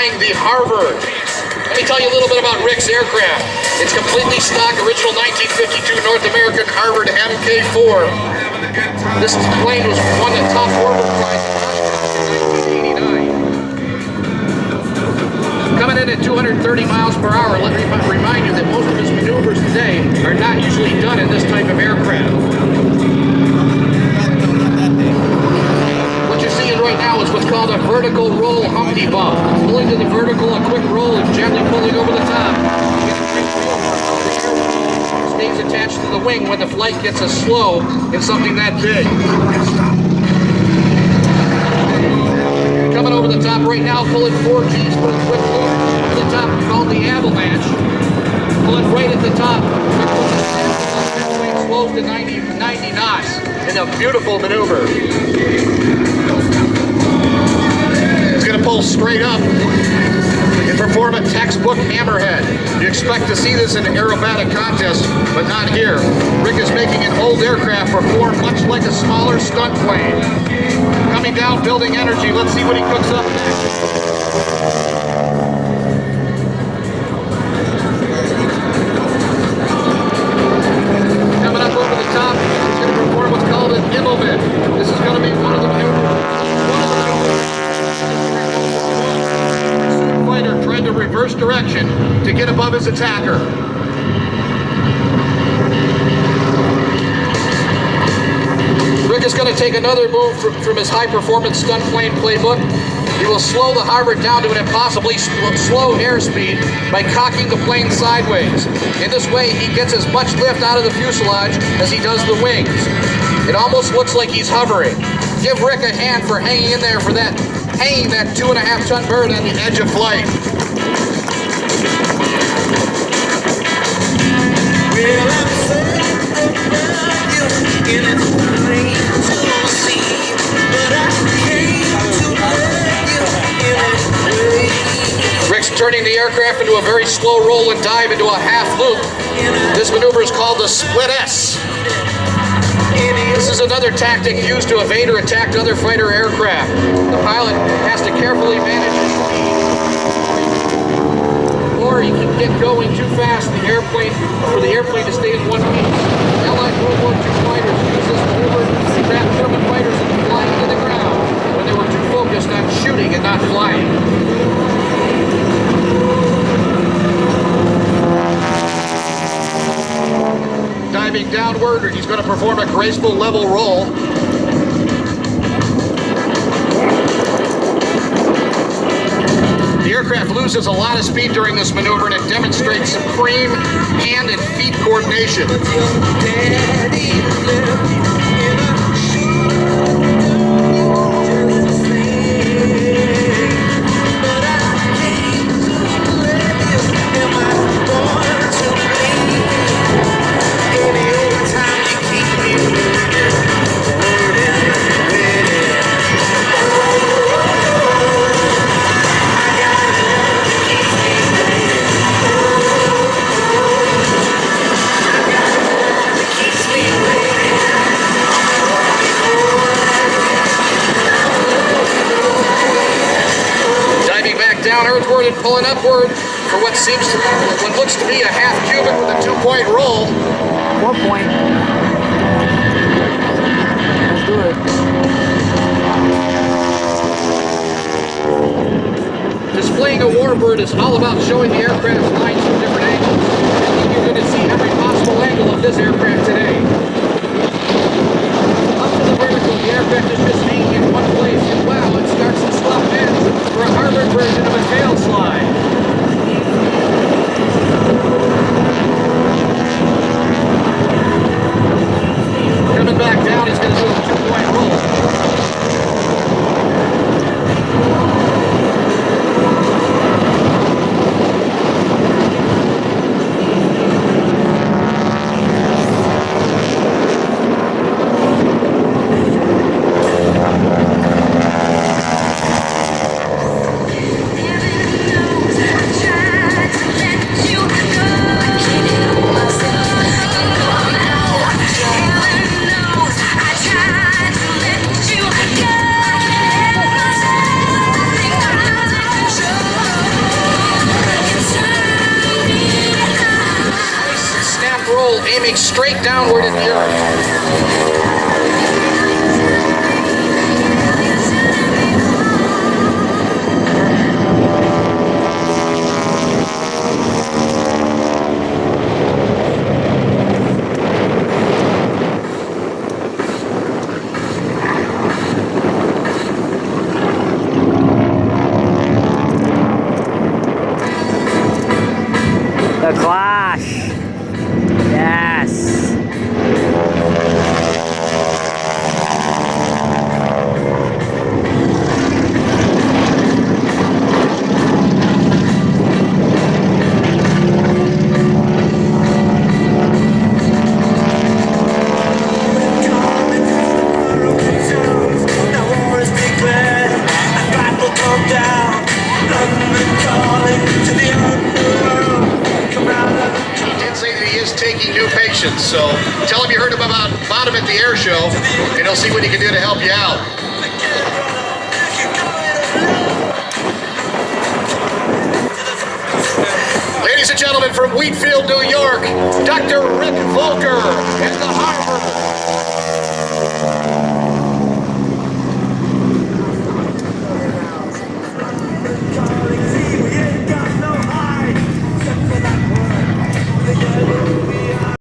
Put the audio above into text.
flying the Harvard. Let me tell you a little bit about Rick's aircraft. It's completely stock, original 1952 North American Harvard MK IV. This plane was won the top orbit prize in 1989. Coming in at 230 miles per hour, let me remind you that most of his maneuvers today are not usually done in this type of aircraft. What you're seeing right now is what's called a vertical roll Humpty Bump. Pulling to the vertical, a quick roll, and gently pulling over the top. Stays attached to the wing when the flight gets as slow in something that big. Coming over the top right now, pulling 4 Gs, put a quick loop over the top called the avalanche. Pulling right at the top. Slows to 90 knots in a beautiful maneuver. It's going to pull straight up and perform a textbook hammerhead. You expect to see this in an aerobatic contest, but not here. Rick is making an old aircraft perform much like a smaller stunt plane. Coming down, building energy. Let's see what he cooks up next. Coming up over the top, he's going to perform what's called an immelman. This is going to be one of the fighter tried to reverse direction to get above his attacker. Rick is going to take another move from his high-performance stunt plane playbook. He will slow the Harvard down to an impossibly slow airspeed by cocking the plane sideways. In this way, he gets as much lift out of the fuselage as he does the wings. It almost looks like he's hovering. Give Rick a hand for hanging in there for that, hanging that 2.5-ton bird on the edge of flight. Well, I'm so proud you in a plain to see, but I came to let you in a way. Rick's turning the aircraft into a very slow roll and dive into a half loop. This maneuver is called the Split S. This is another tactic used to evade or attack other fighter aircraft. The pilot has to carefully manage his speed, or he can get going too fast for the airplane to stay in one piece. Allied World War II fighters used this maneuver to trap German fighters into flying into the ground when they were too focused on shooting and not flying. Diving downward, and he's going to perform a graceful level roll. The aircraft loses a lot of speed during this maneuver, and it demonstrates supreme hand and feet coordination. Down earthward and pulling upward for what looks to be a half cubic with a 2-point roll. 4-point. Let's do it. Displaying a warbird is all about showing the aircraft's lines from different angles. I think you're going to see every possible angle of this aircraft today. Up to the vertical, the aircraft is just hanging in one place, and wow, it starts to stop ends for a Harvard version of a tail slide. Coming back down, he's going to do a 2-point roll. aiming straight downward at the earth. The clash. Yes. Taking new patients, so tell him you heard about him at the air show, and he'll see what he can do to help you out. Ladies and gentlemen, from Wheatfield, New York, Dr. Rick Volker and the Harvard